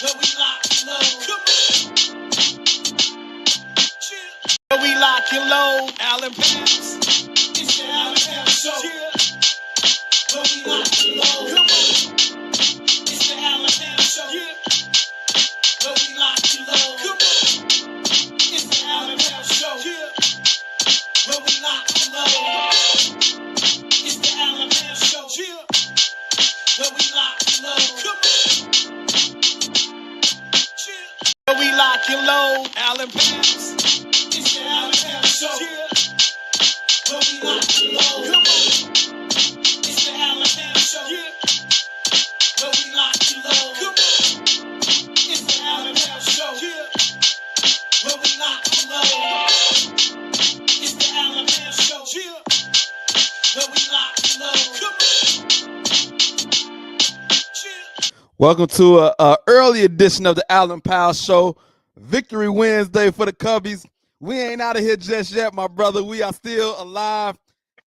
Where we lock and load. Where we lock and load. Allen Pals. It's the Allen Pals Show. Where we lock and load. It's the Allen Pals Show. Where we lock and load. It's the Allen Pals Show. Where we lock and load. It's the Allen Pals Show. Where we lock and load. Where we lock and load. Allen Pals. It's the Allen Pals Show. Where we lock and load. It's the Allen Pals Show. Where we lock and load. It's the Allen Pals Show. Where we lock and load. It's the Allen Pals Show. Where we lock and load. Welcome to an early edition of the Allen Pals Show. Victory Wednesday for the Cubbies. We ain't out of here just yet, my brother. We are still alive.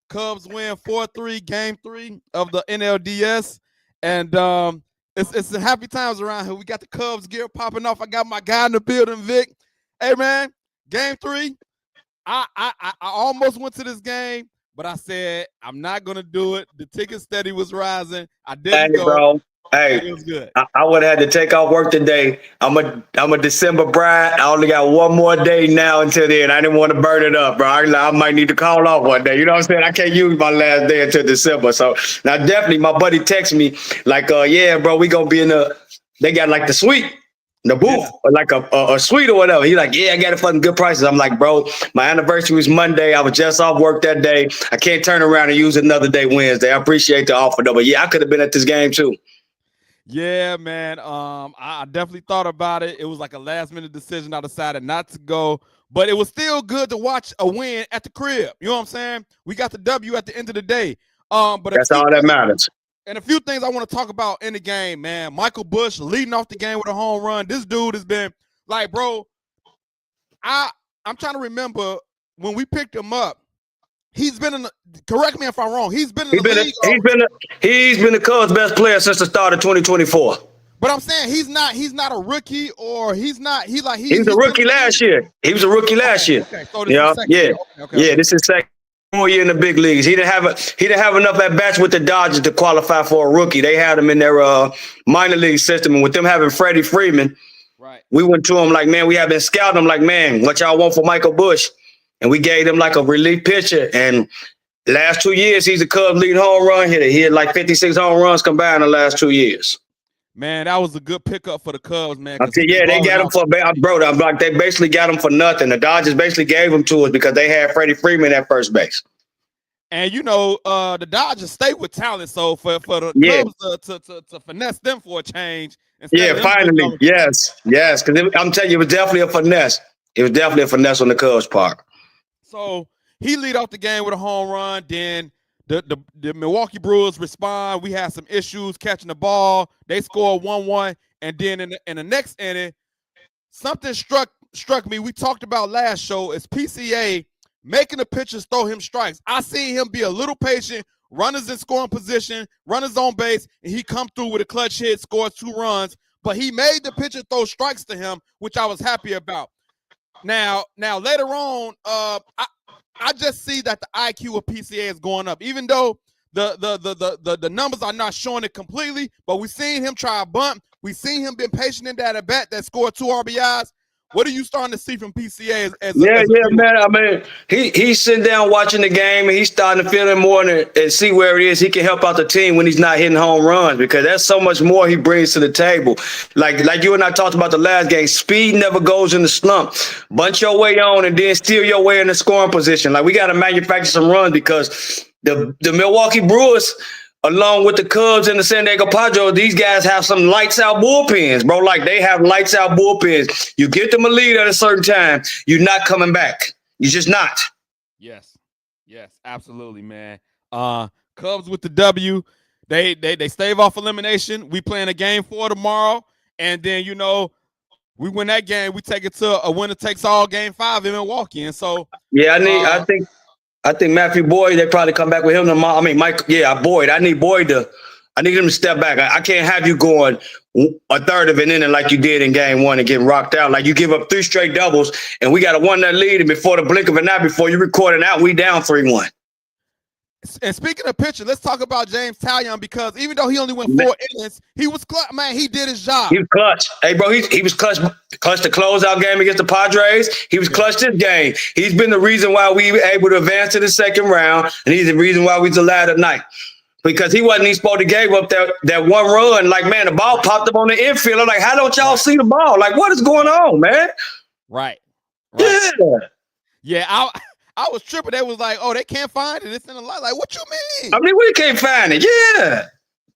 Cubs win 4-3, game 3 of the NLDS. And it's happy times around here. We got the Cubs gear popping off. I got my guy in the building, Vic. Hey, man, game 3. I almost went to this game, but I said I'm not going to do it. The ticket steady was rising. I didn't go. Bro. Hey, it was good. I would have had to take off work today. I'm a December bride. I only got one more day now until then. I didn't want to burn it up, bro. I might need to call off one day. You know what I'm saying? I can't use my last day until December. So now definitely my buddy texted me like, yeah, bro, we gonna be in they got like the suite, the booth, or like a suite or whatever. He's like, yeah, I got it for good prices. I'm like, bro, my anniversary was Monday. I was just off work that day. I can't turn around and use another day Wednesday. I appreciate the offer though, but yeah, I could have been at this game too. Yeah, man. I definitely thought about it. It was like a last minute decision. I decided not to go, but it was still good to watch a win at the crib. You know what I'm saying? We got the W at the end of the day. But that's all that matters. And a few things I want to talk about in the game, man. Michael Bush leading off the game with a home run. This dude has been like, bro, I'm trying to remember when we picked him up. He's been correct me if I'm wrong. He's been in the league. He's been the Cubs' best player since the start of 2024. But I'm saying he's not a rookie, or he was a rookie last year. He was a rookie last year. Okay. So this is Okay. This is second more year in the big leagues. He didn't have enough at bats with the Dodgers to qualify for a rookie. They had him in their minor league system, and with them having Freddie Freeman, right? We went to him like, man, we have been scouting him like, man, what y'all want for Michael Bush? And we gave him like a relief pitcher. And last 2 years, he's a Cubs leading home run hitter. He had like 56 home runs combined in the last 2 years. Man, that was a good pickup for the Cubs, man. Yeah, they got him for, bro, I'm like, they basically got him for nothing. The Dodgers basically gave him to us because they had Freddie Freeman at first base. And, you know, the Dodgers stay with talent. So for the Cubs to finesse them for a change. Yeah, finally. Yes. Because I'm telling you, it was definitely a finesse. It was definitely a finesse on the Cubs' part. So he lead off the game with a home run. Then the Milwaukee Brewers respond. We had some issues catching the ball. They score 1-1. And then in the next inning, something struck me. We talked about last show is PCA making the pitchers throw him strikes. I seen him be a little patient, runners in scoring position, runners on base, and he come through with a clutch hit, scores 2 runs. But he made the pitcher throw strikes to him, which I was happy about. Now later on, I just see that the IQ of PCA is going up, even though the numbers are not showing it completely. But we've seen him try a bunt. We've seen him been patient in that at bat that scored 2 RBIs. What are you starting to see from PCA? Man. I mean, he's sitting down watching the game, and he's starting to feel it more and see where it is. He can help out the team when he's not hitting home runs, because that's so much more he brings to the table. Like you and I talked about the last game, speed never goes in the slump. Bunch your way on and then steal your way in the scoring position. Like, we got to manufacture some runs, because the Milwaukee Brewers, along with the Cubs and the San Diego Padres, these guys have some lights out bullpens, bro. Like, they have lights out bullpens. You get them a lead at a certain time, you're not coming back. You're just not. Yes, absolutely, man. Cubs with the W. They stave off elimination. We playing a game 4 tomorrow, and then, you know, we win that game. We take it to a winner takes all game 5 in Milwaukee, and so yeah, I think Matthew Boyd, they probably come back with him tomorrow. I mean, Mike, Boyd. I need him to step back. I can't have you going a third of an inning like you did in game one and getting rocked out. Like you give up 3 straight doubles and we got a 1-0 lead, and before the blink of an eye, before you record it out, we down 3-1. And speaking of pitching, let's talk about James Taillon, because even though he only went 4 innings, he was clutch. Man, he did his job. He was clutch. Hey, bro, he was clutch to closeout game against the Padres. He was clutch this game. He's been the reason why we were able to advance to the second round, and he's the reason why we was allowed tonight. Because he wasn't even supposed to give up that one run. Like, man, the ball popped up on the infield. I'm like, how don't y'all see the ball? Like, what is going on, man? Right. Yeah. Yeah, I was tripping. They was like, oh, they can't find it. It's in the light. Like, what you mean? I mean, we can't find it. Yeah.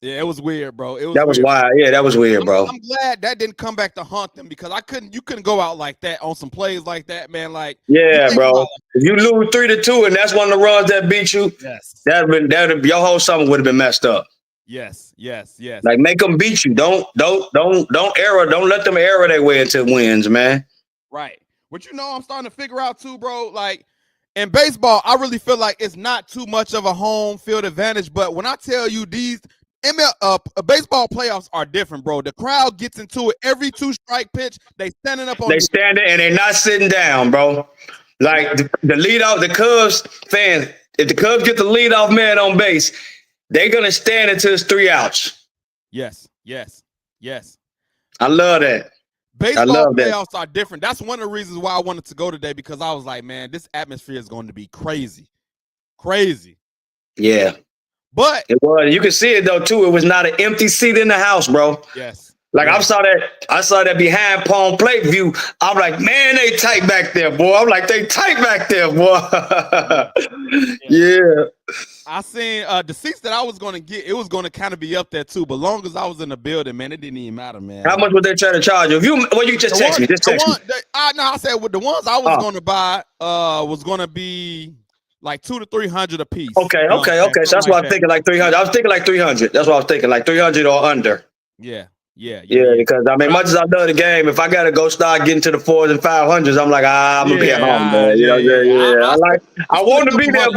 Yeah, it was weird, bro. That was wild. Yeah, that was weird, bro. I'm glad that didn't come back to haunt them, because you couldn't go out like that on some plays like that, man. Like, yeah, bro. If you lose 3-2 and that's one of the runs that beat you, yes, your whole summer would have been messed up. Yes. Like, make them beat you. Don't error. Don't let them error their way into wins, man. Right. But I'm starting to figure out too, bro. Like, in baseball, I really feel like it's not too much of a home field advantage. But when I tell you these baseball playoffs are different, bro. The crowd gets into it every 2-strike pitch. They standing up on. They standing and they're not sitting down, bro. Like the lead off, the Cubs fans. If the Cubs get the leadoff man on base, they're gonna stand until it's 3 outs. Yes. I love that. Baseball playoffs are different. That's one of the reasons why I wanted to go today, because I was like, man, this atmosphere is going to be crazy. Yeah. But it was. You can see it though too. It was not an empty seat in the house, bro. Yes. Like I saw that behind palm plate view. I'm like, man, they tight back there, boy. I'm like, they tight back there, boy. Yeah. I seen the seats that I was going to get. It was going to kind of be up there too. But long as I was in the building, man, it didn't even matter, man. How much would they try to charge you? You just text me. Just text me. I said with the ones I was going to buy was going to be like $200 to $300 a piece. Okay. So that's why I'm thinking like 300. I was thinking like 300. That's what I was thinking, like 300 or under. Yeah. Because I mean, much as I love the game, if I gotta go start getting to the 400s and 500s, I'm like, I'm gonna be at home, man. I want to be there,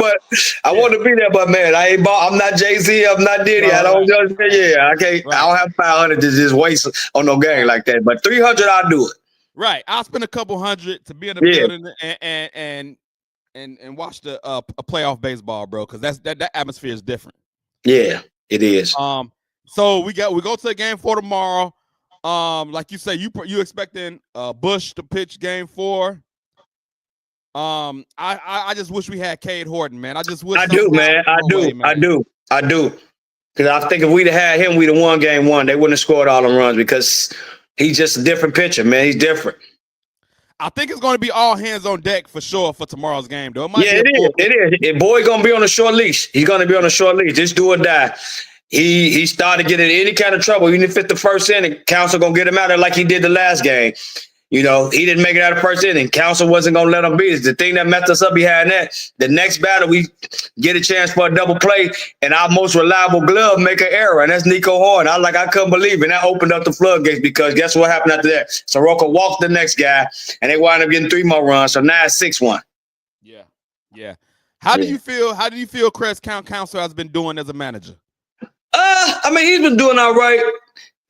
but man, I'm not Jay-Z, I'm not Diddy. I don't just I can't. Right. I don't have 500 to just waste on no game like that. But 300, I'll do it. Right, I'll spend a couple hundred to be in the building and watch the a playoff baseball, bro, because that atmosphere is different. Yeah, it is. So we go to game 4 tomorrow. Like you say, you expecting Bush to pitch game 4. I just wish we had Cade Horton, man. I just wish. I do. Because I think if we'd have had him, we'd have won game 1. They wouldn't have scored all them runs because he's just a different pitcher, man. He's different. I think it's going to be all hands on deck for sure for tomorrow's game, though. It is. Boy going to be on a short leash. He's going to be on a short leash. Just do or die. He started getting any kind of trouble. Even if it's the first inning, Counsell gonna get him out there like he did the last game. He didn't make it out of the first inning. Counsell wasn't gonna let him beat us. The thing that messed us up behind that, the next battle we get a chance for a double play, and our most reliable glove make an error, and that's Nico Horn. I couldn't believe it. And that opened up the floodgates, because guess what happened after that? Soroka walked the next guy, and they wound up getting 3 more runs. So now it's 6-1. Yeah. How do you feel Chris Counsell has been doing as a manager? I mean, he's been doing all right,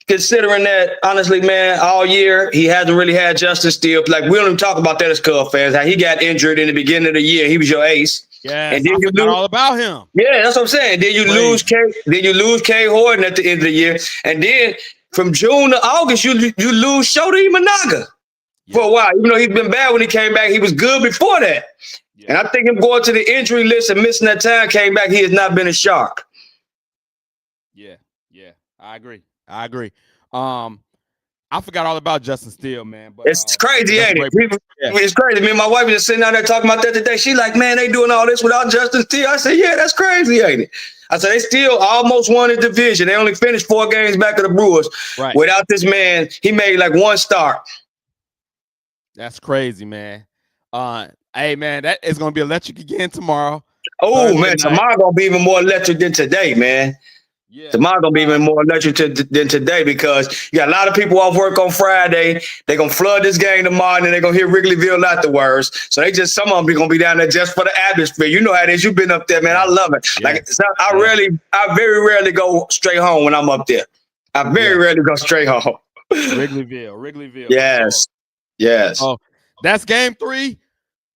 considering that, honestly, man, all year he hasn't really had Justin Steele. Like, we don't even talk about that as Cub fans, how he got injured in the beginning of the year. He was your ace. Yeah, and then you lose all about him. Yeah, that's what I'm saying. Then you lose Cade Horton at the end of the year. And then from June to August, you lose Shota Imanaga for a while. Even though he's been bad when he came back, he was good before that. Yeah. And I think him going to the injury list and missing that time came back, he has not been a shark. Yeah, I agree. I forgot all about Justin Steele, man. But it's crazy, ain't it? It's crazy. Me and my wife was just sitting out there talking about that today. She like, man, they doing all this without Justin Steele. I said, yeah, that's crazy, ain't it? I said, they still almost won the division. They only finished 4 games back of the Brewers. Right. Without this man, he made like 1 start. That's crazy, man. Hey, man, that is going to be electric again tomorrow. Oh, man, tomorrow going to be even more electric than today, man. Yeah. Tomorrow gonna be even more electric than today, because you got a lot of people off work on Friday. They're gonna flood this game tomorrow, and they're gonna hit Wrigleyville afterwards. So some of them be gonna be down there just for the atmosphere. You know how it is. You've been up there, man. I love it. Yeah. Like I very rarely go straight home when I'm up there. I very rarely go straight home. Wrigleyville. Yes. Yes. Oh, that's game 3.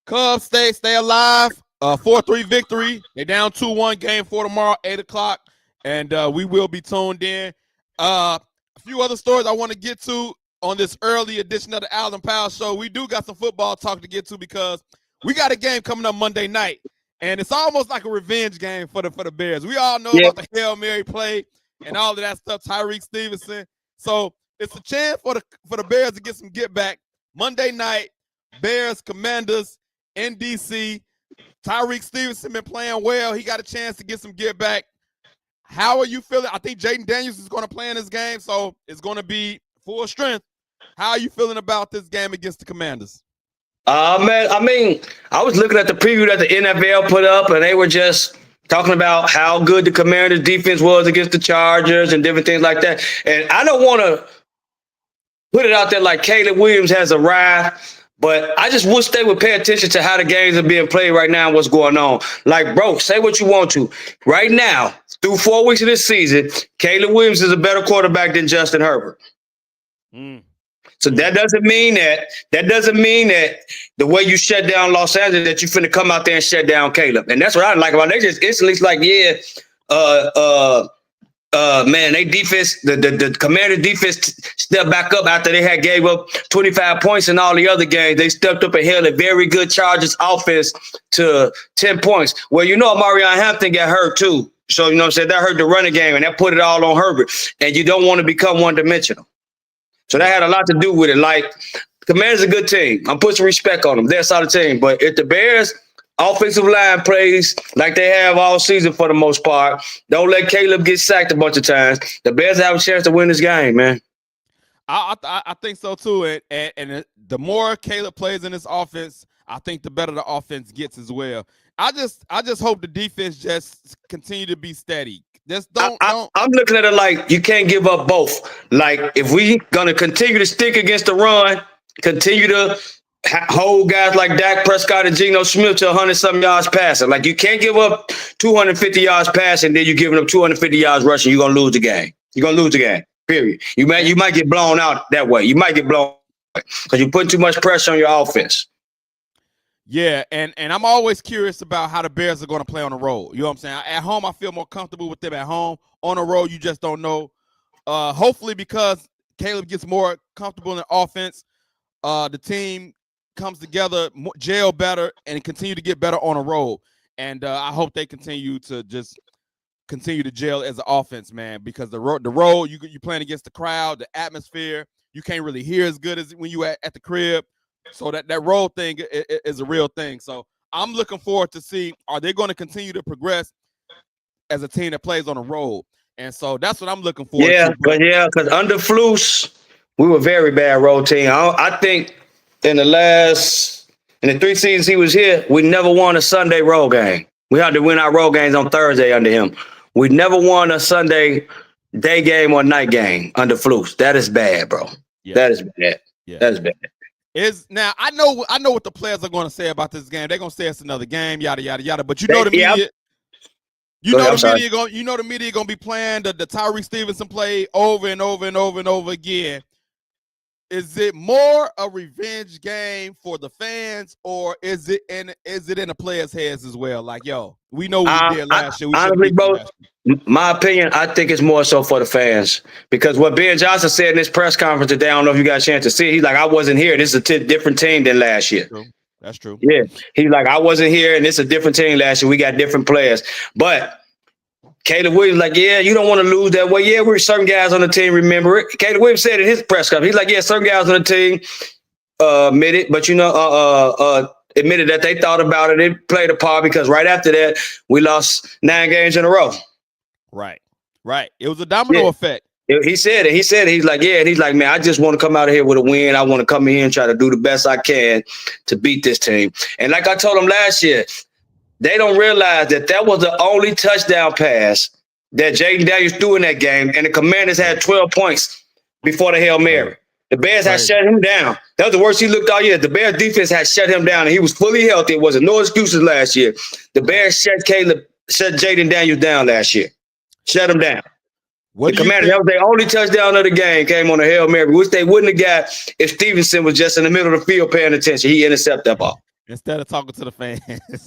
Cubs stay alive. 4-3 victory. They down 2-1. Game 4 tomorrow, 8 o'clock. And we will be tuned in. A few other stories I want to get to on this early edition of the Allen Powell Show. We do got some football talk to get to because we got a game coming up Monday night. And it's almost like a revenge game for the Bears. We all know about the Hail Mary play and all of that stuff, Tyreek Stevenson. So it's a chance for the Bears to get some get back. Monday night, Bears, Commanders in D.C. Tyreek Stevenson been playing well. He got a chance to get some get back. How are you feeling? I think Jaden Daniels is going to play in this game, so it's going to be full strength. How are you feeling about this game against the Commanders? Man, I mean, I was looking at the preview that the NFL put up, and they were just talking about how good the Commanders' defense was against the Chargers and different things like that. And I don't want to put it out there like Caleb Williams has arrived, but I just wish they would pay attention to how the games are being played right now and what's going on. Like, bro, say what you want to. Right now, through 4 weeks of this season, Caleb Williams is a better quarterback than Justin Herbert. So that doesn't mean that the way you shut down Los Angeles, that you finna come out there and shut down Caleb. And that's what I like about it. They just instantly like, man, they defense, the Commander defense stepped back up after they had gave up 25 points in all the other games. They stepped up and held a very good Chargers offense to 10 points. Well, Marion Hampton got hurt too. So, what I'm saying, that hurt the running game and that put it all on Herbert. And you don't want to become one-dimensional. So that had a lot to do with it. Like, Commanders a good team. I'm putting some respect on them. They're a solid team. But if the Bears offensive line plays like they have all season for the most part, don't let Caleb get sacked a bunch of times, the Bears have a chance to win this game, man. I think so too. And the more Caleb plays in this offense, I think the better the offense gets as well. I just hope the defense just continue to be steady. I'm looking at it like you can't give up both. Like, if we gonna continue to stick against the run, continue to hold guys like Dak Prescott and Geno Smith to 100-something yards passing. Like, you can't give up 250 yards passing, then you're giving up 250 yards rushing. You're gonna lose the game. You're gonna lose the game. Period. You might get blown out that way. You might get blown because you put too much pressure on your offense. Yeah, and I'm always curious about how the Bears are going to play on the road. You know what I'm saying? At home, I feel more comfortable with them at home. On the road, you just don't know. Hopefully, because Caleb gets more comfortable in the offense, the team comes together, gel better, and continue to get better on the road. And I hope they continue to gel as an offense, man, because the road, you playing against the crowd, the atmosphere, you can't really hear as good as when you at the crib. So that road thing is a real thing. So I'm looking forward to see, are they going to continue to progress as a team that plays on the road? And so that's what I'm looking for. Because under Flus, we were a very bad road team. I think in the 3 seasons he was here, we never won a Sunday road game. We had to win our road games on Thursday under him. We never won a Sunday day game or night game under Flus. That is bad, bro. Yeah. That is bad. Yeah. That is bad. Now I know what the players are going to say about this game. They're going to say it's another game, yada yada yada. But the media, the media going to be playing the Tyreek Stevenson play over and over and over and over again. Is it more a revenge game for the fans, or is it in the players' heads as well? Like, yo, we know what we did last year. Honestly, bro, my opinion, I think it's more so for the fans, because what Ben Johnson said in this press conference today, I don't know if you got a chance to see it. He's like, I wasn't here. This is a different team than last year. That's true. Yeah, he's like, I wasn't here, and it's a different team last year. We got different players, but Caleb Williams like, yeah, you don't want to lose that way. Yeah, we're certain guys on the team remember it. Caleb Williams said in his press conference, he's like, yeah, certain guys on the team admitted, but admitted that they thought about it. It played a part because right after that, we lost 9 games in a row. Right. It was a domino effect. He said it. He's like, yeah. And he's like, man, I just want to come out of here with a win. I want to come in here and try to do the best I can to beat this team. And like I told him last year, they don't realize that was the only touchdown pass that Jaden Daniels threw in that game, and the Commanders had 12 points before the Hail Mary. The Bears had shut him down. That was the worst he looked all year. The Bears defense had shut him down, and he was fully healthy. It wasn't no excuses last year. The Bears shut Jaden Daniels down last year. Shut him down. What The do you Commanders, think? that was their only touchdown of the game, came on a Hail Mary, which they wouldn't have got if Stevenson was just in the middle of the field paying attention. He intercepted that ball. Instead of talking to the fans.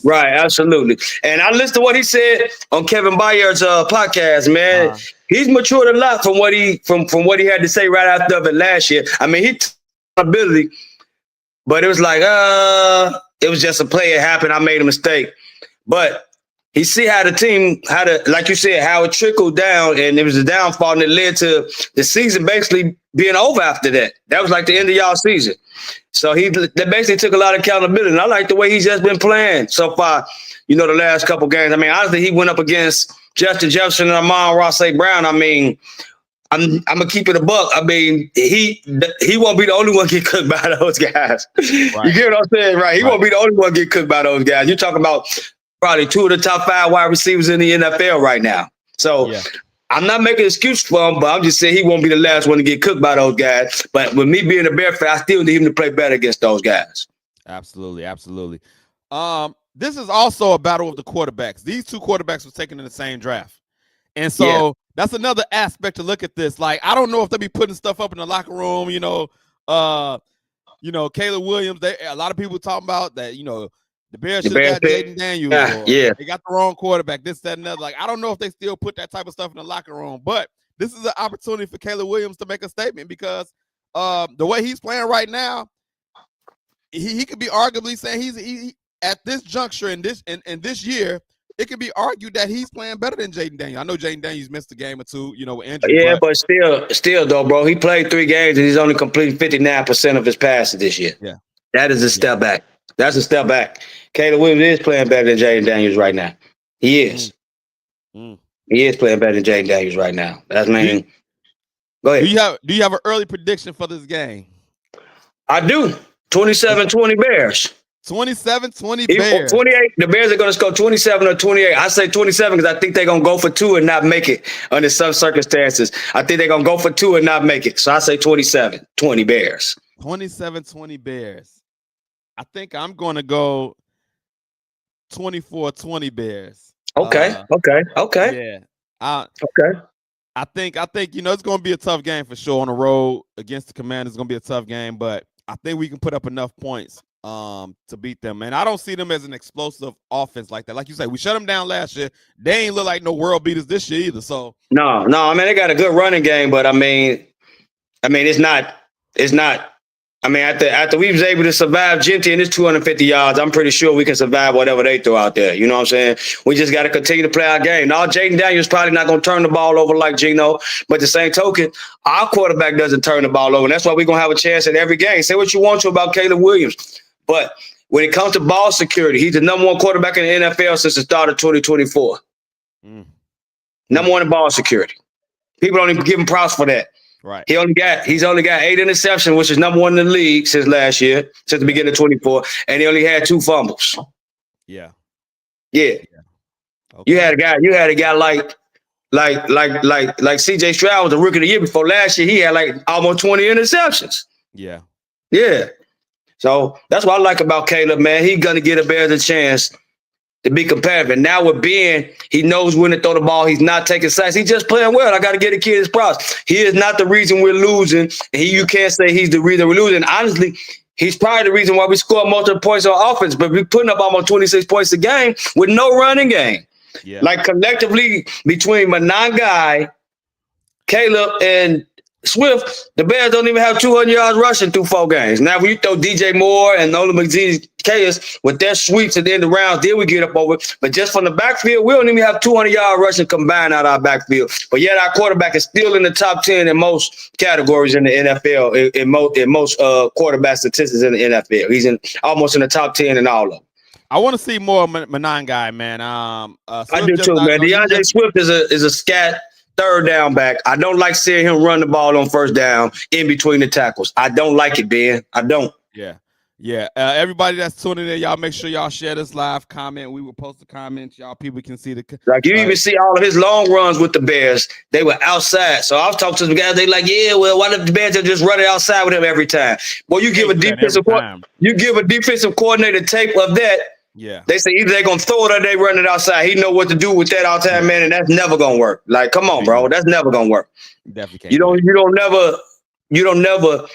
Right, absolutely. And I listened to what he said on Kevin Byard's podcast, man. He's matured a lot from what he had to say right after it last year. I mean, he took ability, but it was like, it was just a play. It happened. I made a mistake. But he see how the team, like you said, how it trickled down, and it was a downfall, and it led to the season basically being over after that. That was like the end of y'all season. So that basically took a lot of accountability. And I like the way he's just been playing so far, the last couple games. I mean, honestly, he went up against Justin Jefferson and Amon-Ra St. Brown. I mean, I'm gonna keep it a buck. I mean, he won't be the only one get cooked by those guys. Right. You get what I'm saying, right? He won't be the only one get cooked by those guys. You're talking about probably 2 of the top 5 wide receivers in the NFL right now. So I'm not making an excuse for him, but I'm just saying he won't be the last one to get cooked by those guys. But with me being a Bear fan, I still need him to play better against those guys. Absolutely. This is also a battle of the quarterbacks. These 2 quarterbacks were taken in the same draft. And so that's another aspect to look at this. Like, I don't know if they'll be putting stuff up in the locker room, Caleb Williams, a lot of people talking about that, the Bears should have got Jaden Daniels. They got the wrong quarterback, this, that, and other. Like, I don't know if they still put that type of stuff in the locker room, but this is an opportunity for Caleb Williams to make a statement because the way he's playing right now, he could be arguably saying he at this juncture in this year, it could be argued that he's playing better than Jaden Daniels. I know Jaden Daniels missed a game or 2, with injury. Yeah, but still though, bro, he played 3 games and he's only completed 59% of his passes this year. Yeah, that is a step back. That's a step back. Caleb Williams is playing better than Jaden Daniels right now. He is. He is playing better than Jaden Daniels right now. That's mean. Go ahead. Do you have an early prediction for this game? I do. 27-20 Bears. 27-20 Bears. 28. The Bears are going to score 27 or 28. I say 27 because I think they're going to go for 2 and not make it under some circumstances. I think they're going to go for 2 and not make it. So I say 27-20 Bears. 27-20 Bears. I think I'm going to go 24-20 Bears. Okay. Yeah. Okay. I think it's going to be a tough game for sure on the road against the Commanders. It's going to be a tough game, but I think we can put up enough points to beat them. And I don't see them as an explosive offense like that. Like you say, we shut them down last year. They ain't look like no world beaters this year either. So no. I mean, they got a good running game, but I mean, it's not. I mean, after we was able to survive Genty and his 250 yards, I'm pretty sure we can survive whatever they throw out there. You know what I'm saying? We just got to continue to play our game. Now, Jaden Daniels probably not going to turn the ball over like Geno, but the same token, our quarterback doesn't turn the ball over. And that's why we're going to have a chance at every game. Say what you want to about Caleb Williams. But when it comes to ball security, he's the number 1 quarterback in the NFL since the start of 2024. Number 1 in ball security. People don't even give him props for that. Right. He's only got 8 interceptions, which is number 1 in the league since last year, since the beginning of 24, and he only had 2 fumbles. Yeah. Okay. You had a guy like CJ Stroud was the rookie of the year before last year. He had like almost 20 interceptions. Yeah. So that's what I like about Caleb, man. He's gonna get a Bears a chance to be competitive. And now with Ben, he knows when to throw the ball. He's not taking sacks. He's just playing well. I got to get a kid his props. He is not the reason we're losing. And you can't say he's the reason we're losing. Honestly, he's probably the reason why we score multiple points on offense, but we're putting up almost 26 points a game with no running game. Yeah. Like collectively between Monangai, Caleb, and Swift, the Bears don't even have 200 yards rushing through 4 games. Now, when you throw DJ Moore and Nolan McZee's with their sweeps at the end of the rounds, then we get up over. But just from the backfield, we don't even have 200 yards rushing combined out our backfield. But yet our quarterback is still in the top 10 in most categories in the NFL, in most quarterback statistics in the NFL. He's almost in the top 10 in all of them. I want to see more Monangai, man. I do too, man. DeAndre Swift is a scat third down back. I don't like seeing him run the ball on first down in between the tackles. I don't like it, Ben. I don't. Yeah. Everybody that's tuning in, y'all make sure y'all share this live, comment. We will post the comments. Y'all people can see the. Like you even see all of his long runs with the Bears. They were outside. So I've talked to the guys. They like, well, why did the Bears just run it outside with him every time? Well, you give a defensive coordinator tape of that. Yeah. They say either they're gonna throw it or they run it outside. He know what to do with that all the time, man, and that's never gonna work. Like, come on, bro, that's never gonna work. Definitely can't. You don't never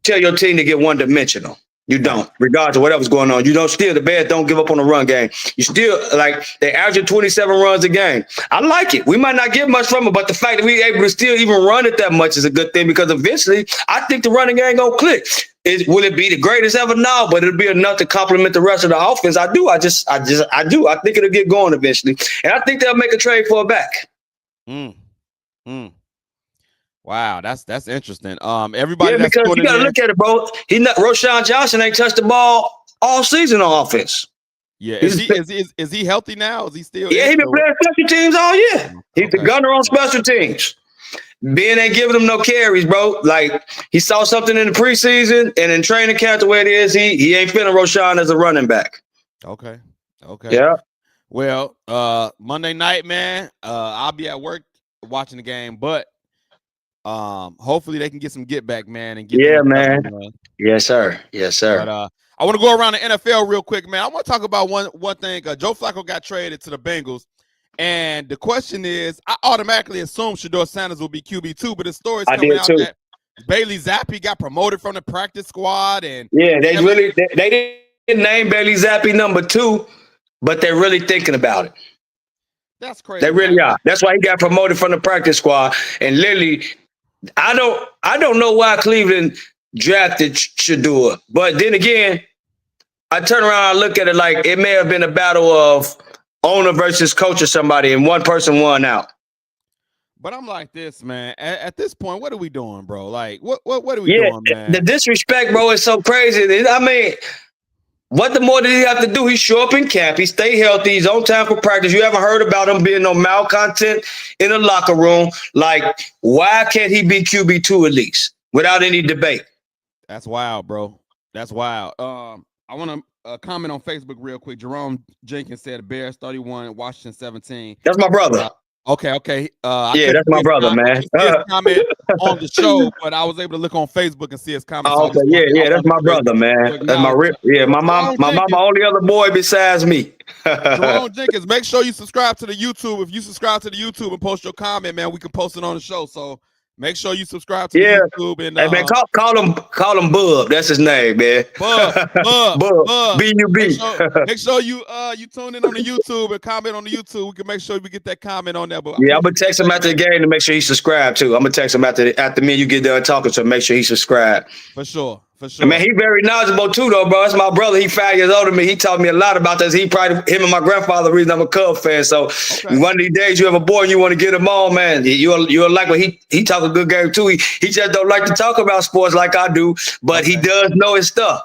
tell your team to get one dimensional. You don't, regardless of whatever's going on. You don't still the Bears don't give up on the run game. You still like they average 27 runs a game. I like it. We might not get much from it, but the fact that we able to still even run it that much is a good thing because eventually I think the running game gonna click. Will it be the greatest ever? No, but it'll be enough to complement the rest of the offense. I do. I do. I think it'll get going eventually, and I think they'll make a trade for a back. Wow, that's interesting. Everybody, yeah, because you gotta look at it, bro. Roshan Johnson ain't touched the ball all season on offense. Yeah, is he healthy now? Is he still? Yeah, he been playing special teams all year. He's the gunner on special teams. Ben ain't giving him no carries, bro. Like he saw something in the preseason and in training camp the way it is, he ain't feeling Roshan as a running back. Okay. Yeah. Well, Monday night, man. I'll be at work watching the game, but hopefully they can get some get back, man. And get man. Yes, sir. But I want to go around the NFL real quick, man. I want to talk about one thing. Joe Flacco got traded to the Bengals. And the question is, I automatically assumed Shedeur Sanders will be QB2, but the story's coming out that Bailey Zappi got promoted from the practice squad. And yeah, they didn't name Bailey Zappi number 2, but they're really thinking about it. That's crazy. They really are. That's why he got promoted from the practice squad. And literally, I don't know why Cleveland drafted Shedeur, but then again, I turn around and look at it like it may have been a battle of owner versus coach or somebody, and one person won out. But I'm like this, man. At this point, what are we doing, bro? Like, what are we doing, man? The disrespect, bro, is so crazy. I mean, what the more did he have to do? He show up in camp. He stay healthy. He's on time for practice. You haven't heard about him being no malcontent in the locker room. Like, why can't he be QB2 at least without any debate? That's wild, bro. That's wild. I want to comment on Facebook real quick. Jerome Jenkins said Bears 31, Washington 17. That's my brother. Okay. Yeah, that's my brother, man. His comment on the show, but I was able to look on Facebook and see his comment. Oh, okay. Yeah, that's my brother, man. That's my mama, only other boy besides me. Jerome Jenkins, make sure you subscribe to the YouTube. If you subscribe to the YouTube and post your comment, man, we can post it on the show. So make sure you subscribe to the YouTube and hey, man, call him Bub. That's his name, man. Bub. B-U-B. Make sure you tune in on the YouTube and comment on the YouTube. We can make sure we get that comment on there. But I'm gonna text him after the game to make sure he subscribed too. I'm gonna text him after me and you get done talking, so make sure he subscribed. For sure. Man, he very knowledgeable too, though, bro. That's my brother. He 5 years older than me. He taught me a lot about this. Him and my grandfather, the reason I'm a Cubs fan. So one of these days you have a boy and you want to get him on, man. You'll like what he talk a good game too. He just don't like to talk about sports like I do, but he does know his stuff.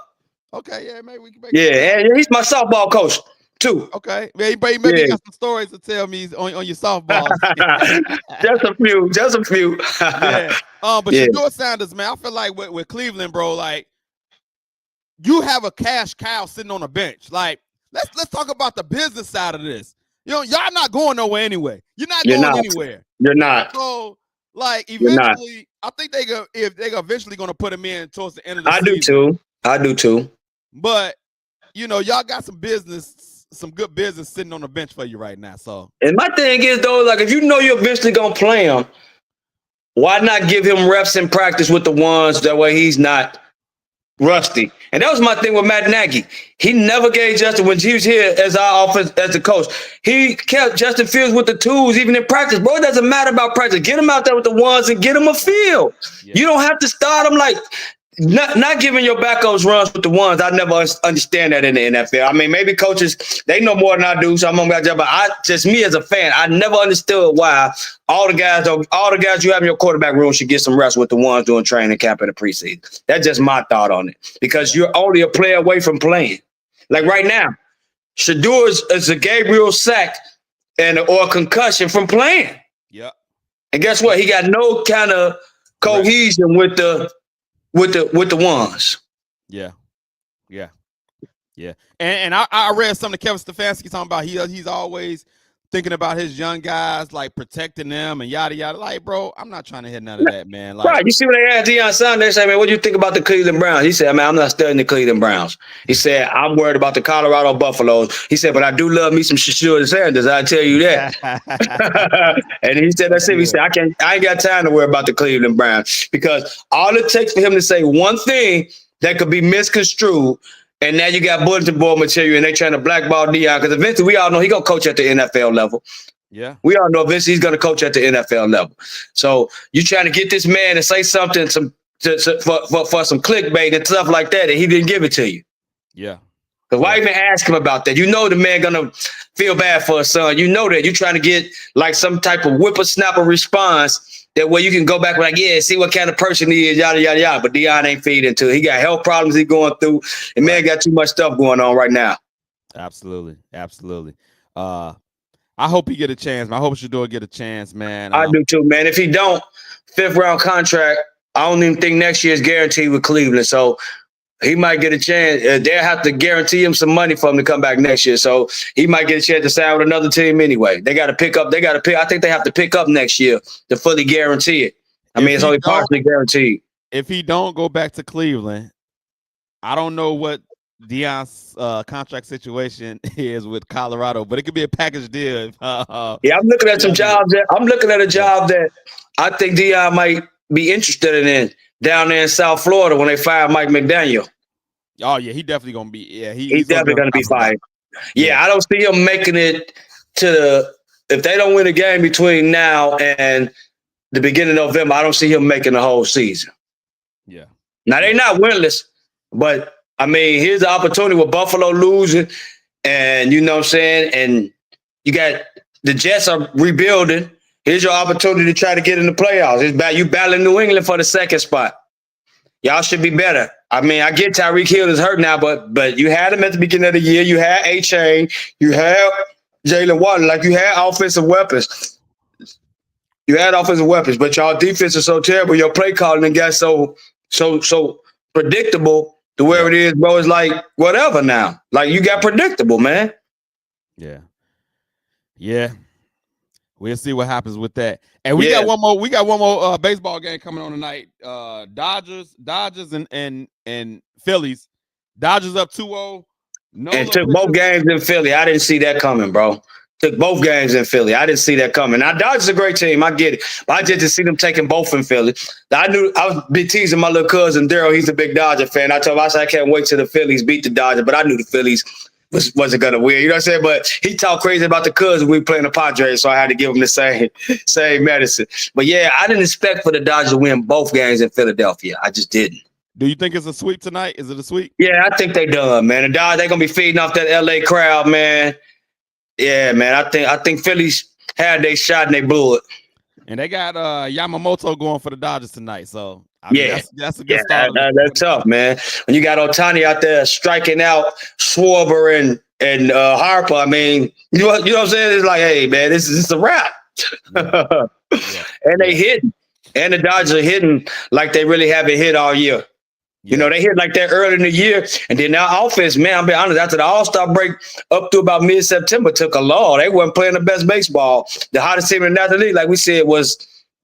Okay, yeah, maybe we can make and he's my softball coach too. Okay, maybe you got some stories to tell me on your softball. just a few. Yeah. But Shedeur Sanders, man, I feel like with Cleveland, bro, like you have a cash cow sitting on a bench. Like, let's talk about the business side of this. You know, y'all not going nowhere anyway. You're not going anywhere. You're not. So, like, eventually, I think they're eventually going to put him in towards the end of the season. I do too. But you know, y'all got some good business sitting on the bench for you right now. So, and my thing is though, like if you know you're eventually gonna play him, why not give him reps in practice with the ones that way he's not rusty? And that was my thing with Matt Nagy. He never gave Justin when he was here as our offense as the coach. He kept Justin Fields with the tools even in practice. Bro, it doesn't matter about practice. Get him out there with the ones and get him a feel. Yeah. You don't have to start him like. Not giving your backups runs with the ones. I never understand that in the NFL. I mean, maybe coaches, they know more than I do, so I'm gonna get but just me as a fan, I never understood why all the guys you have in your quarterback room should get some rest with the ones doing training camp in the preseason. That's just my thought on it. Because you're only a player away from playing. Like right now, Shedeur is a Gabriel sack or a concussion from playing. Yeah. And guess what? He got no kind of cohesion with the ones. Yeah. And I read something Kevin Stefanski talking about. He's always thinking about his young guys, like protecting them and yada yada. Like, bro, I'm not trying to hit none of that, man. Like, Right. You see when they asked Deion Sanders, they say, man, what do you think about the Cleveland Browns? He said, man, I'm not studying the Cleveland Browns. He said, I'm worried about the Colorado Buffaloes. He said, but I do love me some Shashua Sanders. I tell you that. And he said, that's it. He said, I ain't got time to worry about the Cleveland Browns, because all it takes for him to say one thing that could be misconstrued, and now you got bulletin board material, and they trying to blackball Deion, because eventually we all know he gonna coach at the NFL level. yeah, We all know eventually he's gonna coach at the NFL level. So you trying to get this man to say something for some clickbait and stuff like that, and he didn't give it to you. yeah. Because why even ask him about that? You know the man gonna feel bad for his son. You know that you're trying to get like some type of whippersnapper response that way you can go back and like, yeah, see what kind of person he is, yada yada yada. But Deion ain't feed into it. He got health problems he going through, and man got too much stuff going on right now. Absolutely, absolutely. I hope he get a chance. I hope Shador get a chance, man. I do too, man. If he don't, 5th round contract, I don't even think next year is guaranteed with Cleveland. So he might get a chance. They'll have to guarantee him some money for him to come back next year. So he might get a chance to sign with another team anyway. They got to pick up. I think they have to pick up next year to fully guarantee it. I mean, it's only partially guaranteed. If he don't go back to Cleveland, I don't know what Deion's contract situation is with Colorado, but it could be a package deal. Yeah, I'm looking at some jobs. I'm looking at a job that I think Deion might be interested in down there in South Florida when they fire Mike McDaniel. Oh yeah, he definitely gonna be. Yeah, he's definitely gonna be fired. Yeah, I don't see him making it to if they don't win a game between now and the beginning of November. I don't see him making the whole season. Yeah. Now they're not winless, but I mean, here's the opportunity with Buffalo losing, and you know what I'm saying, and you got the Jets are rebuilding. Here's your opportunity to try to get in the playoffs. You battling New England for the second spot. Y'all should be better. I mean, I get Tyreek Hill is hurt now, but you had him at the beginning of the year. You had A-Chain. You had Jalen Waddle. Like, you had offensive weapons. You had offensive weapons, but y'all defense is so terrible. Your play calling got so predictable to where it is, bro. It's like whatever now. Like, you got predictable, man. Yeah. Yeah. We'll see what happens with that. And we got one more. We got one more baseball game coming on tonight. Dodgers and Phillies. Dodgers up 2-0. And took both games in Philly. I didn't see that coming, bro. Took both games in Philly. I didn't see that coming. Now, Dodgers a great team. I get it. But I just didn't see them taking both in Philly. I was big teasing my little cousin, Daryl. He's a big Dodger fan. I told him, I said, I can't wait till the Phillies beat the Dodgers. But I knew the Phillies wasn't going to win. You know what I'm saying? But he talked crazy about the Cubs when we were playing the Padres, so I had to give him the same medicine. But, yeah, I didn't expect for the Dodgers to win both games in Philadelphia. I just didn't. Do you think it's a sweep tonight? Is it a sweep? Yeah, I think they done, man. The Dodgers, they're going to be feeding off that L.A. crowd, man. Yeah, man. I think Phillies had their shot and they blew it. And they got Yamamoto going for the Dodgers tonight. So I mean, that's a good start. That's tough, man. When you got Ohtani out there striking out Schwarber and Harper, I mean, you know what I'm saying? It's like, hey, man, this is a wrap. And they hitting. And the Dodgers are hitting like they really haven't hit all year. You know, they hit like that early in the year. And then now offense, man, I'll be honest, after the All-Star break up to about mid-September took a lull. They weren't playing the best baseball. The hottest team in the National League, like we said, was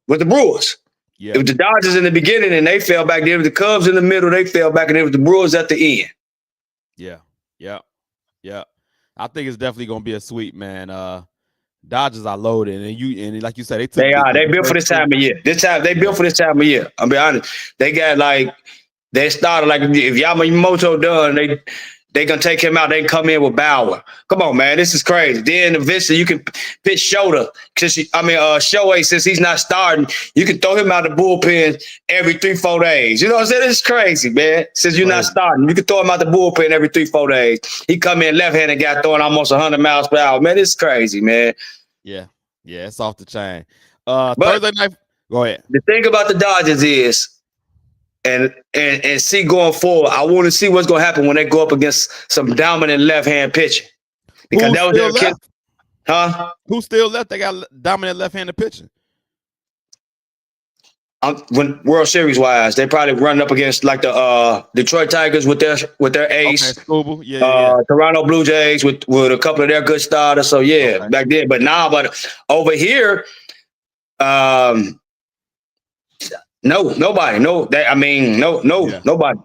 the Brewers. Yeah. It was the Dodgers in the beginning, and they fell back. Then it was the Cubs in the middle. They fell back, and it was the Brewers at the end. Yeah. I think it's definitely going to be a sweep, man. Dodgers are loaded, and like you said, they built for this time of year. They built for this time of year. I'll be honest. They got they started if Yamamoto done, they gonna take him out. They can come in with Bauer. Come on, man, this is crazy. Then eventually you can pitch Shota. Shohei, since he's not starting, you can throw him out the bullpen every 3-4 days. You know what I'm saying? It's crazy, man. Since you're not starting, you can throw him out the bullpen every 3-4 days. He come in left-handed guy throwing almost 100 miles per hour. Man, it's crazy, man. Yeah, it's off the chain. Thursday night. Go ahead. The thing about the Dodgers is. And see going forward, I want to see what's going to happen when they go up against some dominant left-hand pitching. Because that was their kid. Huh? Who's still left? They got dominant left-handed pitching. When World Series wise, they probably run up against like the Detroit Tigers with their ace, Okay, Scooble. Yeah. Toronto Blue Jays with a couple of their good starters. So yeah, Okay. back then. But now, over here, um, nobody. Yeah. Nobody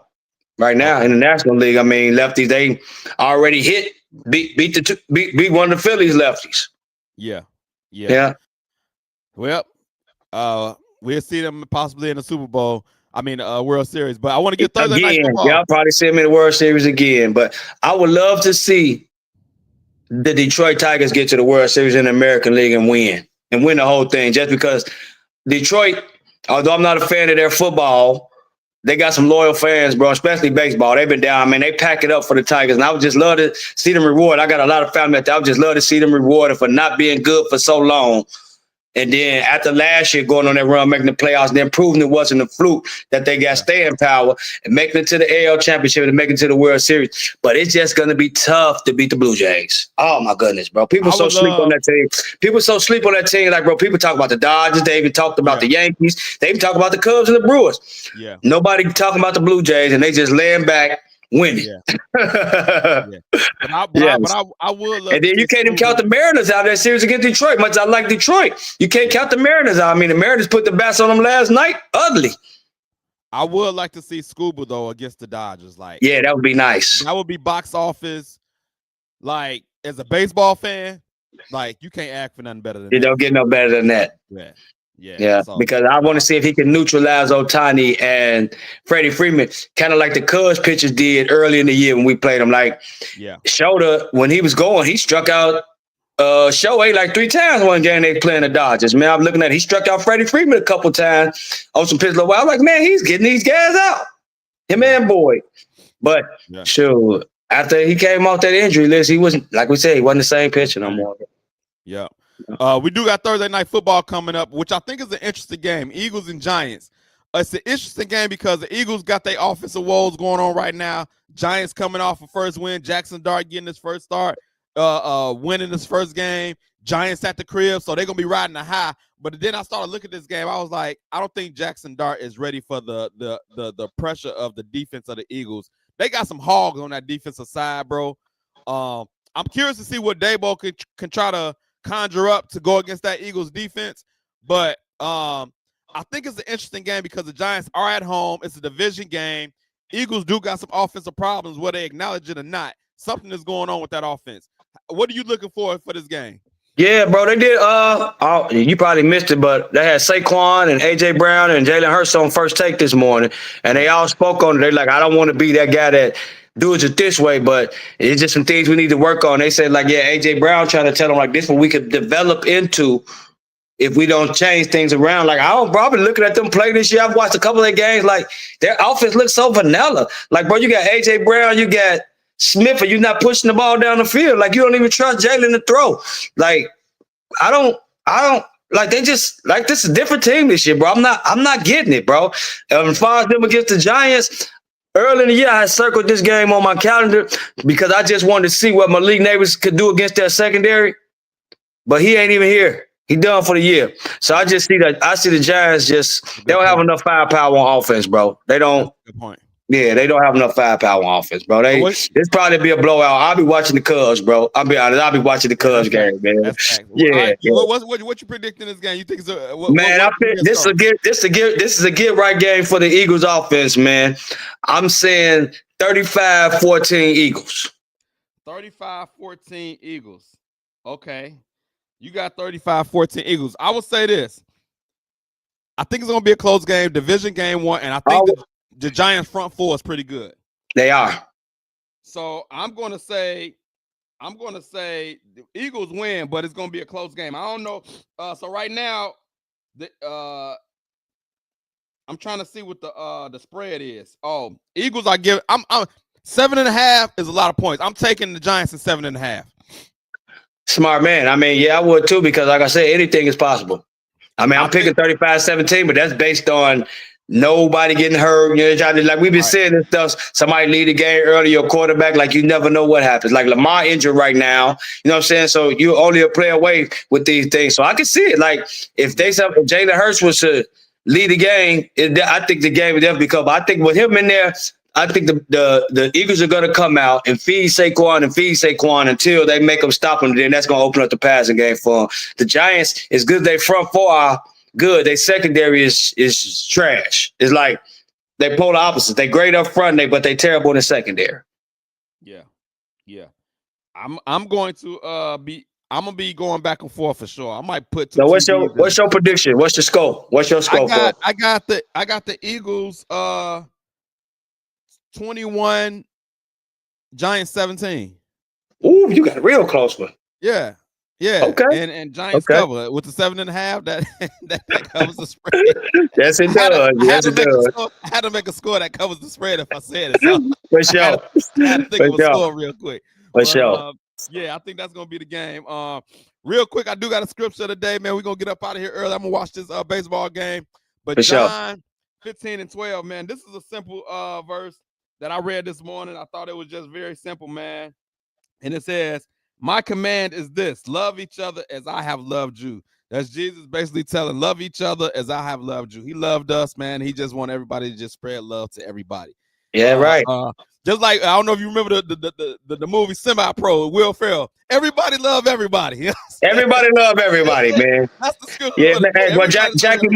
right now Okay. in the National League. I mean, lefties they already beat one of the Phillies lefties. Yeah. Yeah. Well, we'll see them possibly in the Super Bowl. I mean, World Series. But I want to get Thursday night Again, football. y'all probably see him in the World Series again. But I would love to see the Detroit Tigers get to the World Series in the American League and win the whole thing. Just because Detroit, although I'm not a fan of their football, they got some loyal fans, bro, especially baseball. They've been down. I mean, they pack it up for the Tigers. And I would just love to see them reward. I got a lot of family out there. I would just love to see them rewarded for not being good for so long. And then after last year going on that run, making the playoffs, and then proving it wasn't a fluke, that they got staying power and making it to the AL Championship and making it to the World Series. But it's just going to be tough to beat the Blue Jays. Oh, my goodness, bro. People so sleep on that team. People so sleep on that team. Like, bro, people talk about the Dodgers. They even talked about the Yankees. They even talk about the Cubs and the Brewers. Yeah. Nobody talking about the Blue Jays, and they just laying back, winning. Yeah. But I would love. And then you can't even count the Mariners out of that series against Detroit. Much as I like Detroit, you can't count the Mariners out. I mean, the Mariners put the bats on them last night. Ugly. I would like to see Scuba though against the Dodgers. Like, yeah, that would be nice. That would be box office. Like, as a baseball fan, like, you can't ask for nothing better than that. You don't get no better than that. Yeah. Because I want to see if he can neutralize Ohtani and Freddie Freeman, kind of like the Cubs pitchers did early in the year when we played them. Like, Shota, when he was going, he struck out Shohei like 3 times one game they playing the Dodgers. Man, I'm looking at it. He struck out Freddie Freeman a couple times on some pitches. I'm like, man, he's getting these guys out. Him and Boyd. But sure, after he came off that injury list, he wasn't, like we said, he wasn't the same pitcher no more. Yeah. We do got Thursday night football coming up, which I think is an interesting game. Eagles and Giants. It's an interesting game because the Eagles got their offensive woes going on right now. Giants coming off a first win. Jackson Dart getting his first start, winning his first game. Giants at the crib, so they're gonna be riding a high. But then I started looking at this game. I was like, I don't think Jackson Dart is ready for the pressure of the defense of the Eagles. They got some hogs on that defensive side, bro. I'm curious to see what Dabo can try to conjure up to go against that Eagles defense. But I think it's an interesting game because the Giants are at home. It's a division game. Eagles do got some offensive problems, whether they acknowledge it or not. Something is going on with that offense. What are you looking for this game? Yeah, bro, they did. You probably missed it, but they had Saquon and AJ Brown and Jalen Hurts on First Take this morning, and they all spoke on it. They're like, I don't want to be that guy that do it this way, but it's just some things we need to work on. They said, like, yeah, AJ Brown trying to tell them like this, what we could develop into if we don't change things around. Like, I've been looking at them play this year. I've watched a couple of their games. Like, their offense looks so vanilla. Like, bro, you got AJ Brown, you got Smith, and you're not pushing the ball down the field. Like, you don't even trust Jalen to throw. Like, I don't like, they just like, this is a different team this year, bro. I'm not getting it, bro. As far as them against the Giants, early in the year, I had circled this game on my calendar because I just wanted to see what Malik Neighbors could do against that secondary. But he ain't even here. He done for the year. So I just see that. I see the Giants they don't have enough firepower on offense, bro. They don't. Good point. Yeah, they don't have enough firepower on offense, bro. This probably be a blowout. I'll be watching the Cubs, bro. I'll be honest. I'll be watching the Cubs game, man. Yeah. Right. What you predicting this game? You think it's this is a get right game for the Eagles offense, man. I'm saying 35-14 Eagles. 35-14 Eagles. Okay. You got 35-14 Eagles. I will say this. I think it's going to be a close game, division game 1, and I think the Giants front four is pretty good. They are. So I'm going to say the Eagles win, but it's going to be a close game. I don't know. So right now, I'm trying to see what the spread is. Oh, Eagles, I'm 7.5 is a lot of points. I'm taking the Giants at 7.5. Smart man. I mean, yeah, I would too, because like I said, anything is possible. I mean, I'm picking 35-17, but that's based on nobody getting hurt. You know, like we've been saying this stuff. Somebody lead the game early, your quarterback, like you never know what happens. Like Lamar injured right now. You know what I'm saying? So you're only a play away with these things. So I can see it. Like if Jalen Hurts was to lead the game, I think the game would definitely come. I think with him in there, I think the Eagles are going to come out and feed Saquon until they make them stop him. Then that's going to open up the passing game for them. The Giants, as good as they front four are good, their secondary is trash. It's like they polar opposites. They great up front, but they terrible in the secondary. Yeah. I'm going to be going back and forth for sure. I might put. So what's your prediction? What's your scope? What's your scope? I got the Eagles 21, Giants 17. Ooh, you got a real close one. Yeah. Okay. And Giants cover with the 7.5. That covers the spread. Yes, it does. Yes, it does. I had to make a score that covers the spread if I said it. So for sure. I had to think of a score real quick. For sure. Yeah, I think that's gonna be the game. Real quick, I do got a scripture today, man. We're gonna get up out of here early. I'm gonna watch this baseball game. But for John 15 and 12, man. This is a simple verse that I read this morning. I thought it was just very simple, man. And it says, "My command is this: love each other as I have loved you." That's Jesus basically telling, love each other as I have loved you. He loved us, man. He just want everybody to just spread love to everybody. Yeah, right. Just like, I don't know if you remember the movie Semi-Pro with Will Ferrell. Everybody love everybody. You know everybody love everybody, man. That's the script. Yeah, man. Well, Jackie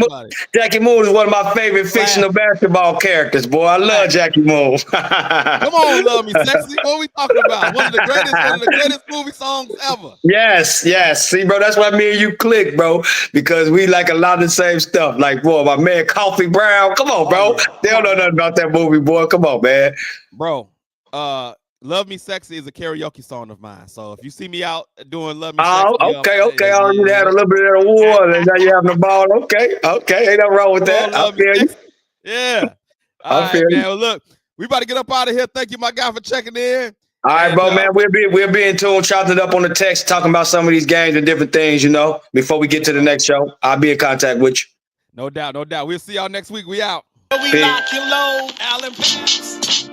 Moon is one of my favorite fictional basketball characters, boy. I love Jackie Moon. Come on, Love Me Sexy. What are we talking about? One of the greatest movie songs ever. Yes. See, bro, that's why me and you click, bro, because we like a lot of the same stuff. Like, boy, my man Coffee Brown. Come on, bro. They don't know nothing about that movie, boy. Come on, man. Bro, Love Me Sexy is a karaoke song of mine. So if you see me out doing Love Me Sexy. Oh, okay. I already had a little bit of war and now you're having the ball. Okay. Ain't nothing wrong with that. I feel you. Yeah. All right, man. Well, look, we about to get up out of here. Thank you, my guy, for checking in. All right, bro, man. We'll be in tune, chopping it up on the text, talking about some of these games and different things, before we get to the next show. I'll be in contact with you. No doubt. We'll see y'all next week. We out. We lock and load, Allen Pants.